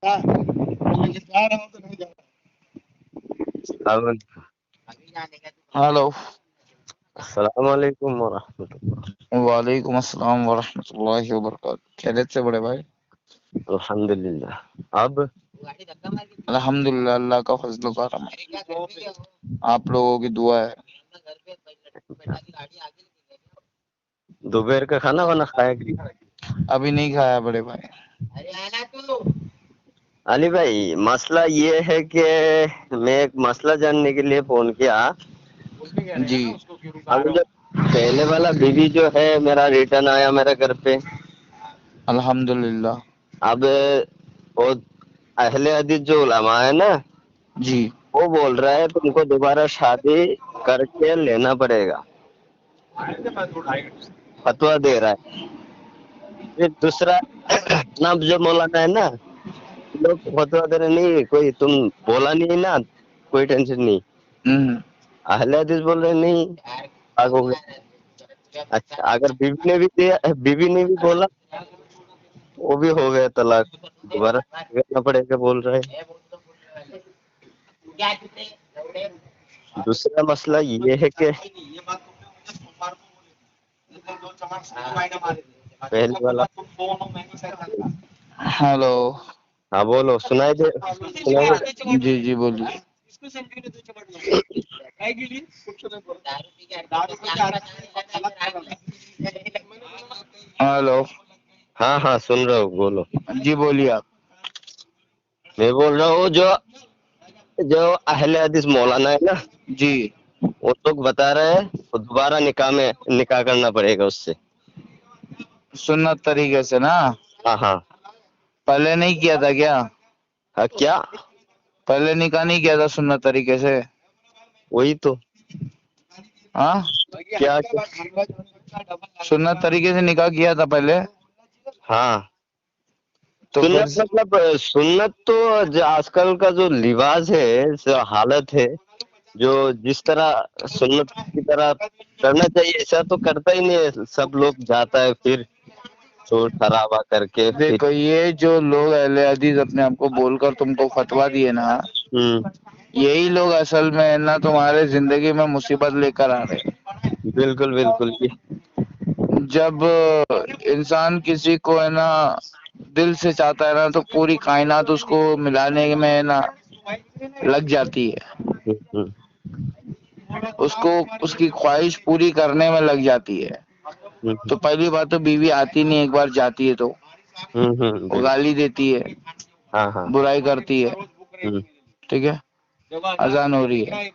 Hello, السلام علیکم ورحمۃ اللہ۔ وعلیکم السلام ورحمۃ اللہ وبرکاتہ۔ خیریت سے بڑے بھائی؟ الحمد للہ۔ اب الحمد للہ، اللہ کا فضل و کرم ہے، آپ لوگوں کی دعا ہے۔ دوپہر کا کھانا وانا کھایا کہ ابھی نہیں کھایا بڑے بھائی۔ علی بھائی، مسئلہ یہ ہے کہ میں ایک مسئلہ جاننے کے لیے فون کیا۔ جی اب جو پہلے والا بیوی جو ہے میرا ریٹرن آیا میرے گھر پہ، الحمد للہ۔ اب وہ اہل حدیث جو علماء ہے نا، جی وہ بول رہا ہے تم کو دوبارہ شادی کر کے لینا پڑے گا، فتویٰ دے رہا ہے۔ پھر دوسرا نا جو مولانا ہے نا، لوگ فتویٰ دے رہے نہیں کوئی تم بولا نہیں نا، کوئی ٹینشن نہیں۔ ہم، اہل حدیث بول رہے نہیں آگ ہو گیا۔ اچھا، اگر بیوی نے بھی دیا، بیوی نے بھی بولا، وہ بھی ہو گیا طلاق، دوبارہ کرنا پڑے گا بول رہے ہیں۔ دوسرا مسئلہ یہ ہے کہ پہلے والا، ہلو، ہاں بولو، سنائی دے، سنائی دے۔ جی جی بولیے۔ ہلو، ہاں ہاں سن رہا ہوں، بولو۔ جی بولیے آپ۔ میں بول رہا ہوں جو اہل حدیث مولانا ہے نا، جی وہ لوگ بتا رہے ہیں دوبارہ نکاح کرنا پڑے گا اس سے۔ سنت طریقے سے نا؟ ہاں ہاں پہلے نہیں کیا تھا کیا؟ ہاں، کیا؟ پہلے نکاح نہیں کیا تھا سنت طریقے سے؟ وہی تو، ہاں، کیا؟ سنت طریقے سے نکاح کیا تھا پہلے؟ ہاں، تو پھر سنت مطلب سنت تو جو آج کل کا جو لباس ہے، جو حالت ہے، جو جس طرح سنت کی طرح کرنا چاہیے ایسا تو کرتا ہی نہیں ہے، سب لوگ جاتا ہے پھر چور خرابہ کر کے پھر۔ دیکھو، یہ جو لوگ اہل حدیث اپنے آپ کو بول کر تم کو فتویٰ دیے نا، یہی لوگ اصل میں نا تمہارے زندگی میں مصیبت لے کر آ رہے ہیں۔ بالکل بالکل، جب انسان کسی کو ہے نا دل سے چاہتا ہے نا، تو پوری کائنات اس کو ملانے میں ہے نا لگ جاتی ہے، اس کو اس کی خواہش پوری کرنے میں لگ جاتی ہے۔ تو پہلی بات تو بیوی آتی نہیں، ایک بار جاتی ہے تو وہ بالکل، گالی دیتی ہے، ہاں ہاں، برائی کرتی ہے، ٹھیک ہے؟ اذان ہو رہی ہے،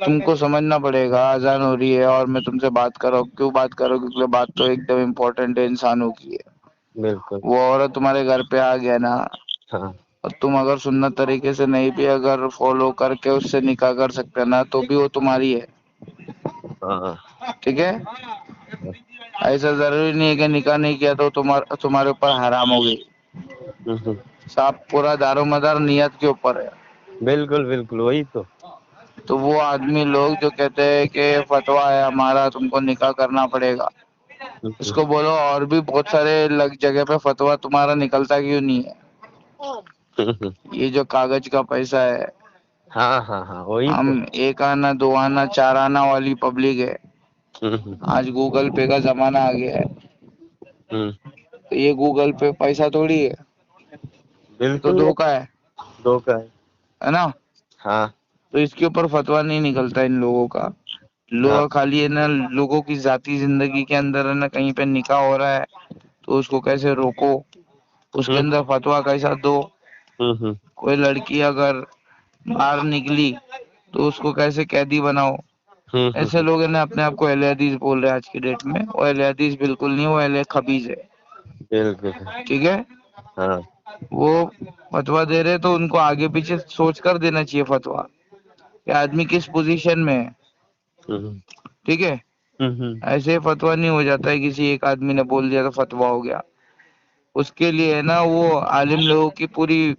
تم کو سمجھنا پڑے گا اذان ہو رہی ہے اور میں تم سے بات کر رہا ہوں۔ کیوں بات کر رہا ہوں؟ کیونکہ بات تو ایک دم امپورٹنٹ ہے، انسانوں کی ہے۔ بالکل، وہ عورت تمہارے گھر پہ آ گیا نا، ہاں اور تم اگر سنت طریقے سے نہیں بھی اگر فالو کر کے اس سے نکاح کر سکتے نا، تو بھی وہ تمہاری ہے، ہاں، ٹھیک ہے؟ ایسا ضروری نہیں ہے کہ نکاح نہیں کیا تو تمہارے اوپر حرام ہو گئی۔ صاحب پورا دار و مدار نیت کے اوپر ہے۔ بالکل بالکل، وہی تو وہ آدمی لوگ جو کہتے ہیں کہ فتویٰ ہے ہمارا، تم کو نکاح کرنا پڑے گا، اس کو بولو اور بھی بہت سارے جگہ پہ فتویٰ تمہارا نکلتا کیوں نہیں ہے؟ یہ جو کاغذ کا پیسہ ہے، ہاں ہاں ہاں، وہی ہم تو، ایک آنا دو آنا چار آنا والی پبلک ہے۔ آج گوگل پے کا زمانہ آ گیا ہے، تو یہ گوگل پے پیسہ تھوڑی ہے، یہ تو بالکل دھوکہ ہے دھوکہ ہے نا؟ ہاں، تو اس کے اوپر فتویٰ نہیں نکلتا ان لوگوں کا۔ ہاں، لوگ خالی ہے نا لوگوں کی ذاتی زندگی کے اندر ہے نا کہیں پہ نکاح ہو رہا ہے تو اس کو کیسے روکو، اس کے اندر فتویٰ کیسا دو، کوئی لڑکی اگر باہر نکلی تو اس کو کیسے قیدی بناؤ، ایسے لوگ ہیں نا اپنے آپ کو اہل حدیث بول رہے ہیں آج کی ڈیٹ میں۔ وہ اہل حدیث بالکل نہیں، وہ اہل خبیث ہے، بالکل، ٹھیک ہے؟ ہاں، وہ فتویٰ دے رہے تو ان کو آگے پیچھے سوچ کر دینا چاہیے فتویٰ کہ آدمی کس پوزیشن میں ہے، ٹھیک ہے؟ ایسے فتویٰ نہیں ہو جاتا ہے کسی ایک آدمی نے بول دیا تو فتویٰ ہو گیا۔ اس کے لیے ہے نا وہ عالم لوگوں کی پوری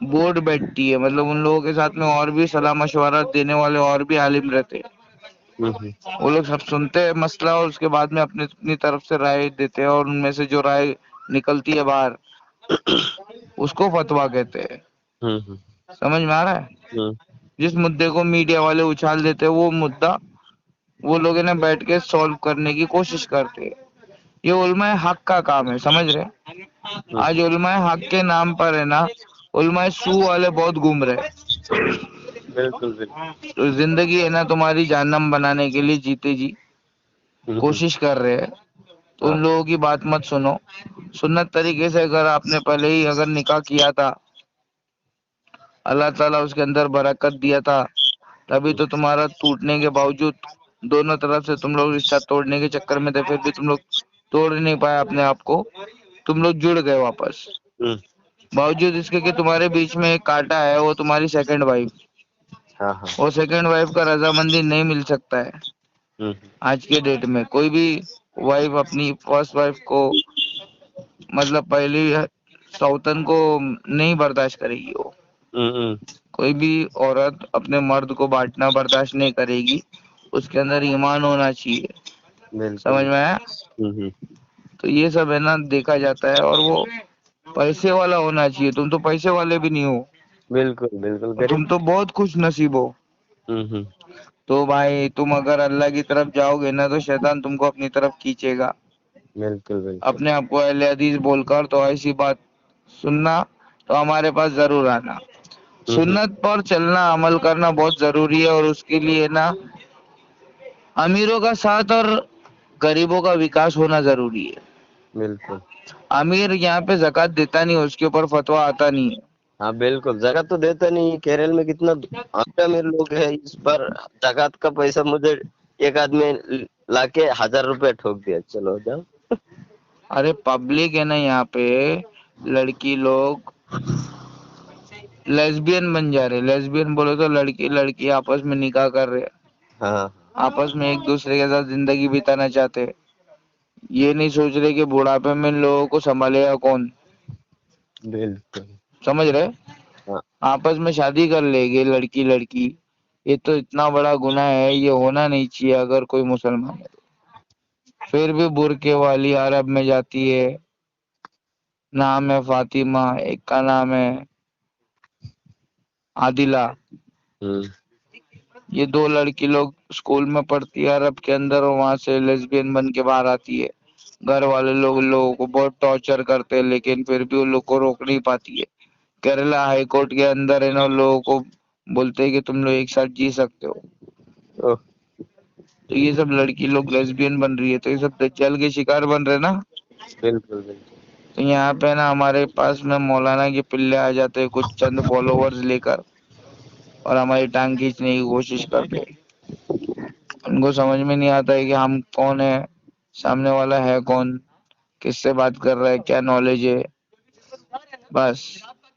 بورڈ بیٹھتی ہے، مطلب ان لوگوں کے ساتھ میں اور بھی صلاح مشورہ دینے والے اور بھی عالم رہتے ہیں۔ وہ لوگ سب سنتے ہیں مسئلہ اور اس کے بعد میں اپنی طرف سے رائے دیتے ہیں، اور ان میں سے جو رائے نکلتی ہے باہر उसको फतवा कहते हैं। समझ में आ रहा है? जिस मुद्दे को मीडिया वाले उछाल देते हैं वो मुद्दा वो लोग ना बैठ के सॉल्व करने की कोशिश करते हैं। ये उलमाए हक का काम है, समझ रहे? आज उलमाए हक के नाम पर है ना उलमाए सू वाले बहुत घूम रहे हैं। बिल्कुल बिल्कुल। तो जिंदगी है ना तुम्हारी जहन्नम बनाने के लिए जीते जी कोशिश कर रहे हैं। तो उन लोगों की बात मत सुनो। सुन्नत तरीके से अगर आपने पहले ही अगर निकाह किया था, अल्लाह ताला उसके अंदर बरकत दिया था, तभी तो तुम्हारा टूटने के बावजूद दोनों तरफ से तुम लोग रिश्ता तोड़ने के चक्कर में थे, फिर भी तुम लोग तोड़ नहीं पाए अपने आप को, तुम लोग जुड़ गए वापस। बावजूद इसके कि तुम्हारे बीच में एक कांटा है, वो तुम्हारी सेकंड वाइफ। वो सेकंड वाइफ का रजामंदी नहीं मिल सकता है। आज के डेट में कोई भी वाइफ अपनी फर्स्ट वाइफ को मतलब पहली सौतन को नहीं बर्दाश्त करेगी। वो कोई भी औरत अपने मर्द को बांटना बर्दाश्त नहीं करेगी। उसके अंदर ईमान होना चाहिए। समझ में आया? तो ये सब है ना देखा जाता है, और वो पैसे वाला होना चाहिए। तुम तो पैसे वाले भी नहीं हो। बिल्कुल बिल्कुल। तुम तो बहुत खुश नसीब हो। तो भाई तुम अगर अल्लाह की तरफ जाओगे ना तो शैतान तुमको अपनी तरफ खींचेगा। बिल्कुल बिल्कुल। अपने आप को अहले हदीस बोलकर तो ऐसी बात सुनना तो हमारे पास जरूर आना। सुन्नत पर चलना, अमल करना बहुत जरूरी है, और उसके लिए ना अमीरों का साथ और गरीबों का विकास होना जरूरी है। बिल्कुल। अमीर यहाँ पे ज़कात देता नहीं, उसके ऊपर फतवा आता नहीं है। हाँ बिल्कुल, जगत तो देता नहीं। केरल में कितना अमीर लोग है, इस बार जगत का पैसा मुझे एक आदमी लाके 1000 रुपए ठोक दिया, चलो जाओ। अरे पब्लिक है ना यहाँ पे, लड़की लोग लेस्बियन बन जा रहे। लेस्बियन बोले तो लड़की लड़की आपस में निकाह कर रहे, आपस में एक दूसरे के साथ जिंदगी बिताना चाहते। ये नहीं सोच रहे कि बुढ़ापे में इन लोगों को संभालेगा कौन। बिल्कुल। समझ रहे? आपस में शादी कर लेंगे लड़की लड़की। ये तो इतना बड़ा गुनाह है, ये होना नहीं चाहिए अगर कोई मुसलमान है तो। फिर भी बुरके वाली अरब में जाती है, नाम है फातिमा, एक का नाम है आदिला। ये दो लड़की लोग स्कूल में पढ़ती है अरब के अंदर, और वहां से लेस्बियन बन के बाहर आती है। घर वाले लोग लोगों को बहुत टॉर्चर करते हैं, लेकिन फिर भी उन लोग को रोक नहीं पाती है। केरला हाई कोर्ट के अंदर है ना लोगों को बोलते हैं कि तुम लोग एक साथ जी सकते हो। तो ये सब लड़की लोग लेस्बियन बन रही है, तो ये सब दज्जाल के शिकार बन रहे ना। बिल्कुल बिल्कुल। तो यहाँ पे ना हमारे पास में मौलाना के पिल्ले आ जाते हैं कुछ चंद फॉलोवर्स लेकर, और हमारी टांग खींचने की कोशिश करते हैं। उनको समझ में नहीं आता है कि हम कौन है, सामने वाला है कौन, किससे बात कर रहा है, क्या नॉलेज है। बस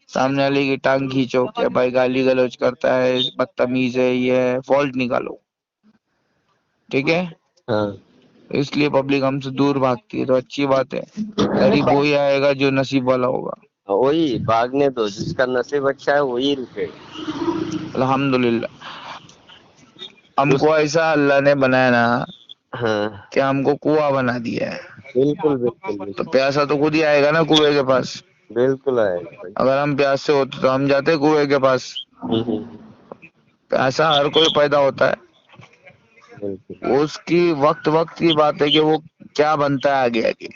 सामने वाले की टांग खींचो, क्या भाई गाली गलौज करता है, बदतमीज है, ये है, फॉल्ट निकालो। ठीक है? इसलिए पब्लिक हमसे दूर भागती है, तो अच्छी बात है। करीब वही आएगा जो नसीब वाला होगा। वही भागने दो, जिसका नसीब अच्छा है वही रुके। अल्हम्दुलिल्लाह। हमको ऐसा अल्लाह ने बनाया ना कि हमको कुआं बना दिया है। बिल्कुल बिल्कुल। तो प्यासा तो खुद ही आएगा ना कुएं के पास। बिल्कुल आएगा। अगर हम प्यासे होते तो हम जाते कुएं के पास। प्यासा हर कोई पैदा होता है, उसकी वक्त वक्त की बात है कि वो क्या बनता है आगे आगे।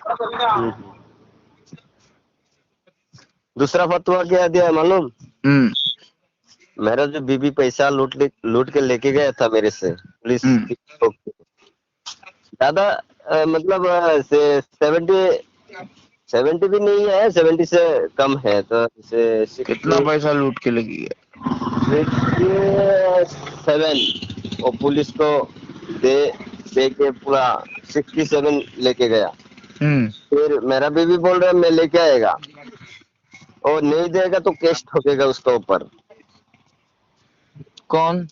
दूसरा फतवा क्या दिया है मालूम? मेरा जो बीबी पैसा लूट के लेके गया था मेरे से पुलिस दादा, मतलब 70 भी नहीं है, 70 से कम है। तो कितना पैसा लूट के लेके गया? 7 और पुलिस को दे के पूरा 67 लेके गया। फिर मेरा बीबी बोल रहा है मैं लेके आएगा, और नहीं देगा तो केस ठोकेगा उसके ऊपर। कौन?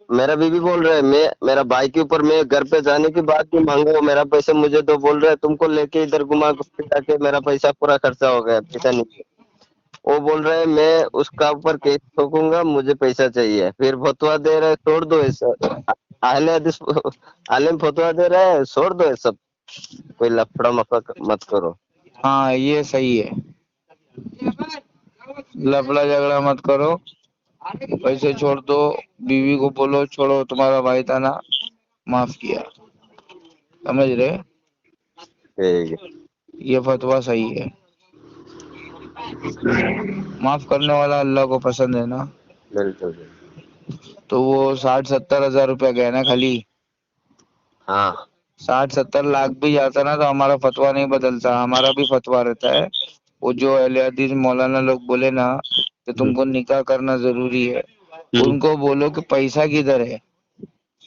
मेरा बीबी बोल रहा है मैं मेरा भाई के ऊपर, मैं घर पे जाने के बाद भी मांगो मेरा पैसा मुझे, तो बोल रहा है तुमको लेके इधर घुमा के मेरा पैसा पूरा खर्चा हो गया, पैसा नहीं। वो बोल रहा है मैं उसका ऊपर केस ठोकूंगा, मुझे पैसा चाहिए। फिर फतवा दे रहा है छोड़ दो ऐसा, आलिम फतवा दे रहा है छोड़ दो सब, कोई लफड़ा मत करो। हाँ ये सही है। लफड़ा झगड़ा मत करो, पैसे छोड़ दो, बीवी को बोलो छोड़ो, तुम्हारा भाई था ना, माफ किया। समझ रहे? ठीक है। ये फतवा सही है। माफ करने वाला अल्लाह को पसंद है ना। बिल्कुल। तो वो 60-70 हजार रुपया गया ना खाली, हाँ 60-70 लाख भी जाता ना तो हमारा फतवा नहीं बदलता, हमारा भी फतवा रहता है। वो जो अहले हदीस मौलाना लोग बोले ना कि तुमको निकाह करना जरूरी है, उनको बोलो कि पैसा किधर है,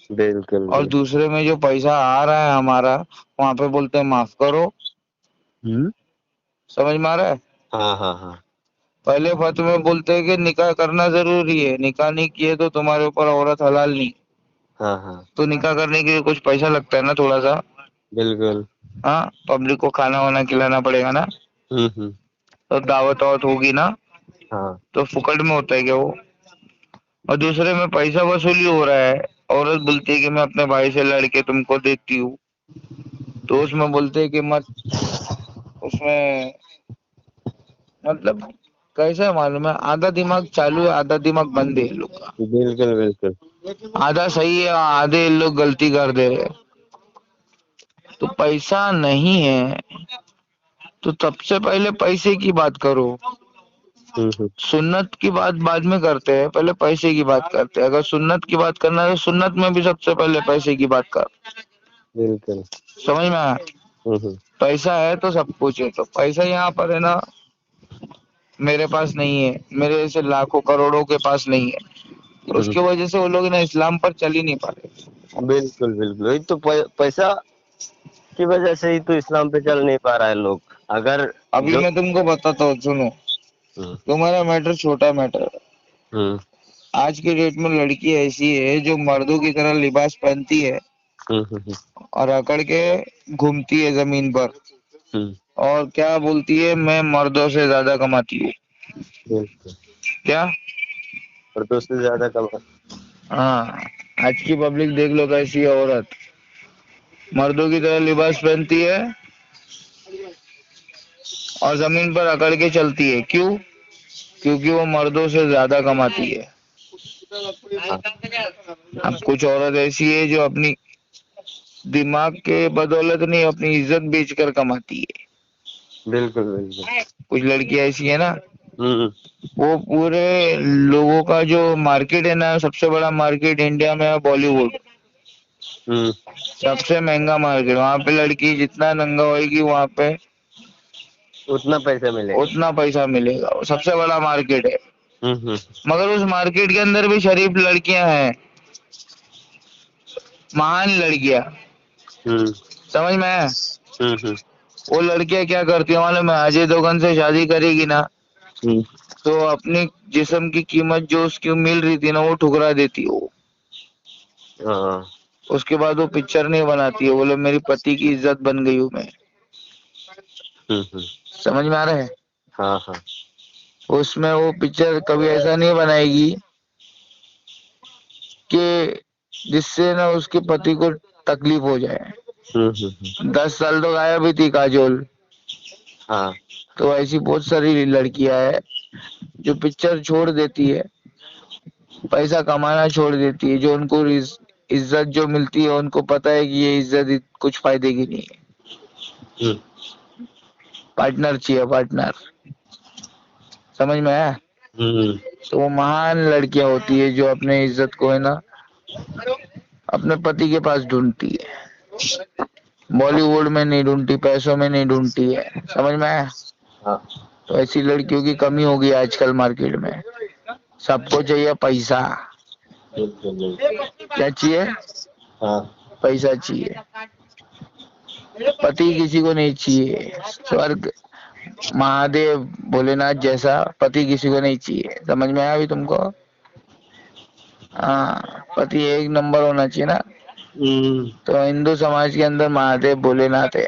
बिल्कुल। और दूसरे में जो पैसा आ रहा है हमारा, वहाँ पे बोलते हैं माफ करो। समझ में आ रहा है? हाँ हाँ हाँ। पहले फतवे में बोलते हैं कि निकाह करना जरूरी है, निकाह नहीं किए तो तुम्हारे ऊपर औरत हलाल नहीं। हाँ हाँ तो निकाह करने के लिए कुछ पैसा लगता है ना थोड़ा सा। बिल्कुल। हाँ, पब्लिक को खाना वाना खिलाना पड़ेगा ना, तो दावत वावत होगी ना, हाँ तो फुकट में होता है क्या वो? और दूसरे में पैसा वसूली हो रहा है, औरत बोलती है कि मैं अपने भाई से लड़के तुमको देती हूँ, तो उसमें बोलते हैं कि मत, उसमें मतलब कैसा है मालूम है, आधा दिमाग चालू है आधा दिमाग बंद है इन लोग का। बिल्कुल बिल्कुल। आधा सही है आधे इन लोग गलती कर दे रहे हैं। तो पैसा नहीं है तो सबसे पहले पैसे की बात करो, सुन्नत की बात बाद में करते हैं, पहले पैसे की बात करते हैं। अगर सुन्नत की बात करना है तो सुन्नत में भी सबसे पहले पैसे की बात कर। बिल्कुल। समझ में आया? पैसा है तो सब कुछ है। तो पैसा यहाँ पर है ना, मेरे पास नहीं है, मेरे ऐसे लाखों करोड़ों के पास नहीं है, और उसकी वजह से वो लोग ना इस्लाम पर चल ही नहीं पा रहे। बिल्कुल बिल्कुल, वही तो पैसा की वजह से ही तो इस्लाम पे चल नहीं पा रहा है लोग। अगर अभी जो मैं तुमको बताता हूँ, सुनो, तुम्हारा मैटर छोटा मैटर है। आज के डेट में लड़की ऐसी है जो मर्दों की तरह लिबास पहनती है और अकड़ के घूमती है जमीन पर, और क्या बोलती है, मैं मर्दों से ज्यादा कमाती हूँ। क्या? मर्दों से ज्यादा कमा। हाँ, आज की पब्लिक देख लो कैसी है, औरत मर्दों की तरह लिबास पहनती है और जमीन पर अकड़ के चलती है। क्यों? क्योंकि वो मर्दों से ज्यादा कमाती है। अब कुछ औरत ऐसी है जो अपनी दिमाग के बदौलत नहीं, अपनी इज्जत बेचकर कमाती है। बिल्कुल बिल्कुल। कुछ लड़की ऐसी है ना, वो पूरे लोगों का जो मार्केट है ना, सबसे बड़ा मार्केट इंडिया में है बॉलीवुड। सबसे महंगा मार्केट, वहाँ पे लड़की जितना नंगा होएगी वहाँ पे उतना पैसा मिलेगा। वो सबसे बड़ा मार्केट है। मगर उस मार्केट के अंदर भी शरीफ लड़कियां हैं, महान लड़कियां। समझ में आया? वो लड़कियां क्या करती है मालूम है? अजय देवगन से शादी करेगी ना, तो अपनी जिस्म की कीमत जो उसकी मिल रही थी ना, वो ठुकरा देती है वो। उसके बाद वो पिक्चर नहीं बनाती है, बोले मेरी पति की इज्जत बन गई हूँ मैं। समझ में आ रहा है? हाँ हाँ। उसमें वो पिक्चर कभी ऐसा नहीं बनाएगी कि जिससे ना उसके पति को तकलीफ हो जाए। 10 साल तो गायब ही थी काजोल। हाँ। तो ऐसी बहुत सारी लड़कियां है जो पिक्चर छोड़ देती है, पैसा कमाना छोड़ देती है, जो उनको इज्जत जो मिलती है उनको पता है कि ये इज्जत कुछ फायदे की नहीं है। पार्टनर चाहिए, पार्टनर। समझ में आया? तो वो महान लड़कियां होती है जो अपने इज्जत को है ना अपने पति के पास ढूंढती है, बॉलीवुड में नहीं ढूंढती, पैसों में नहीं ढूंढती है। समझ में आया? हाँ। तो ऐसी लड़कियों की कमी हो गई आजकल मार्केट में। सबको चाहिए पैसा। क्या चाहिए? हाँ। पैसा चाहिए। पति किसी को नहीं चाहिए। स्वर्ग महादेव भोलेनाथ जैसा पति किसी को नहीं चाहिए। समझ में आया अभी तुमको? हाँ, पति एक नंबर होना चाहिए ना। तो हिंदू समाज के अंदर महादेव भोलेनाथ है,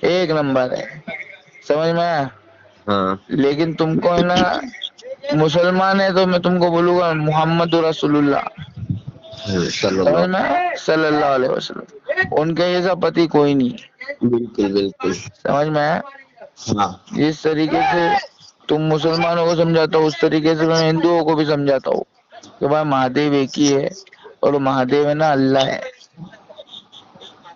एक नंबर है। समझ में आया? हाँ। लेकिन तुमको है ना, मुसलमान है तो मैं तुमको बोलूंगा मोहम्मद रसूलुल्लाह। समझ में आया? सल्लल्लाहु अलैहि वसल्लम, उनके जैसा पति कोई नहीं। बिल्कुल बिल्कुल। समझ में आया? हाँ। जिस तरीके से तुम मुसलमानों को समझाता हो उस तरीके से मैं हिंदुओं को भी समझाता हूँ कि भाई महादेव एक ही है और महादेव है ना अल्लाह है।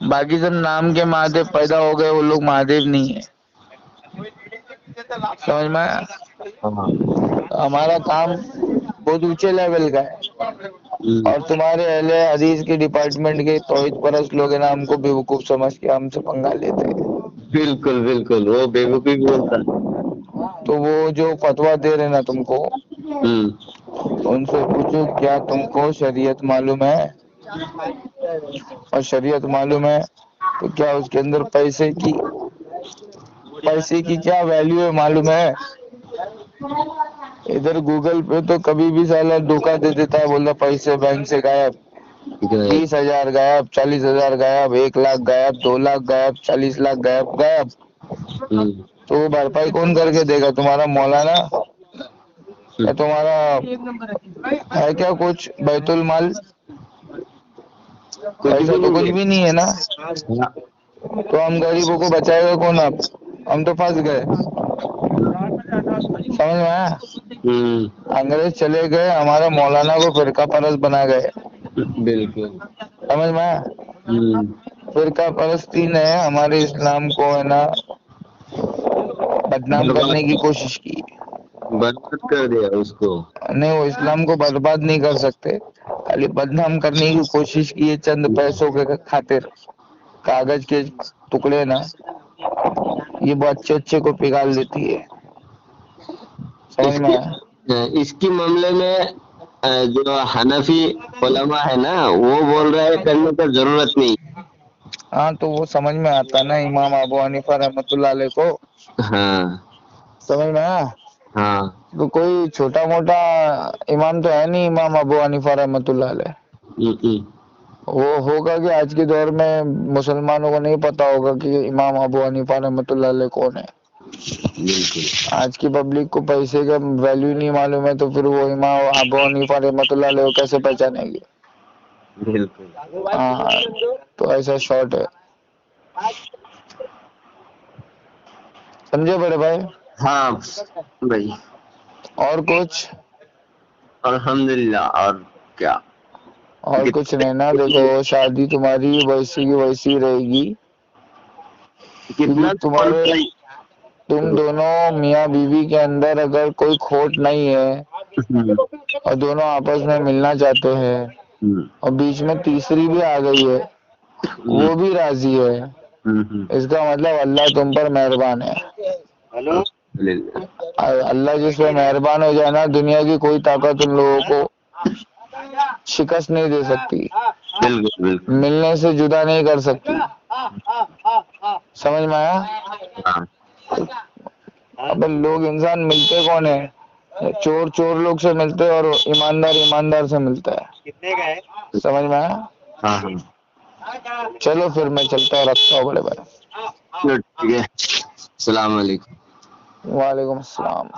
बाकी सब नाम के महादेव पैदा हो गए, वो लोग महादेव नहीं है। समझ में आया? हाँ। हमारा काम बहुत ऊंचे लेवल का है और तुम्हारे अहले हदीस के डिपार्टमेंट के तौहीद परस्त लोग है ना, हमको बेवकूफ समझ के हमसे पंगा लेते हैं। बिल्कुल बिल्कुल, वो बेवकूफी बोलता है। तो वो जो फतवा दे रहे ना तुमको, हम्म। उनसे पूछो क्या तुमको शरीयत मालूम है, और शरीयत मालूम है तो क्या उसके अंदर पैसे की क्या वैल्यू है मालूम है? इधर गूगल पे तो कभी भी साला धोखा दे देता है, बोलता पैसे बैंक से गायब, 20,000 गायब, 40,000 गायब, 1 लाख गायब, 2 लाख गायब, 40 लाख गायब। तो वो भरपाई कौन करके देगा? तुम्हारा मौलाना या तुम्हारा है क्या कुछ बैतुल माल? ऐसा तो कुछ भी नहीं है ना। तो हम गरीबों को बचाएगा कौन? अब हम तो फंस गए। समझ में आया? अंग्रेज चले गए, हमारे मौलाना को फिरका परस्त बना गए। बिल्कुल समझ में आया? फिरका परस्ती ने हमारे इस्लाम को है ना बदनाम करने की कोशिश की, बर्बाद कर दिया उसको। नहीं, वो इस्लाम को बर्बाद नहीं कर सकते, खाली बदनाम करने की कोशिश की है चंद पैसों के खातिर। कागज के टुकड़े ना ये बहुत अच्छे को पिघाल देती है। समझ में आया? इसकी मामले में जो हनफी उलमा है ना, वो बोल रहा है करने का जरूरत नहीं। हाँ, तो वो समझ में आता ना इमाम अबू हनीफा रहमतुल्लाह अलैह को। हाँ समझ में आया? हाँ। तो कोई छोटा मोटा इमाम तो है नहीं इमाम अबू हनीफा रहमतुल्लाह अलैह। वो होगा कि आज के दौर में मुसलमानों को नहीं पता होगा कि इमाम अबू हनीफा रहमतुल्लाह अलैह कौन है। आज की पब्लिक को पैसे का वैल्यू नहीं मालूम है, तो फिर वो इमाम अबू हनीफा रहमतुल्लाह अलैह को कैसे पहचानेगी? हाँ, तो ऐसा शॉर्ट है। समझे बड़े भाई? हाँ भाई। और कुछ? अल्हम्दुलिल्लाह। और क्या? और कुछ नहीं ना। देखो, शादी तुम्हारी वैसी की वैसी रहेगी। कितना तुम दोनों मियाँ बीवी के अंदर अगर कोई खोट नहीं है और दोनों आपस में मिलना चाहते हैं और बीच में तीसरी भी आ गई है, वो भी राजी है, इसका मतलब अल्लाह तुम पर मेहरबान है। अल्लाह जिस पे मेहरबान हो जाए ना, दुनिया की कोई ताकत उन लोगों को शिकस्त नहीं दे सकती, मिलने से जुदा नहीं कर सकती। समझ में आया? अब लोग इंसान मिलते कौन है? चोर चोर लोग से मिलते और ईमानदार ईमानदार से मिलता है। कितने का है? समझ में आया? चलो फिर मैं चलता हूँ, रखता हूँ बड़े भाई। ठीक है। अस्सलाम वालेकुम। वालेकुम अस्सलाम।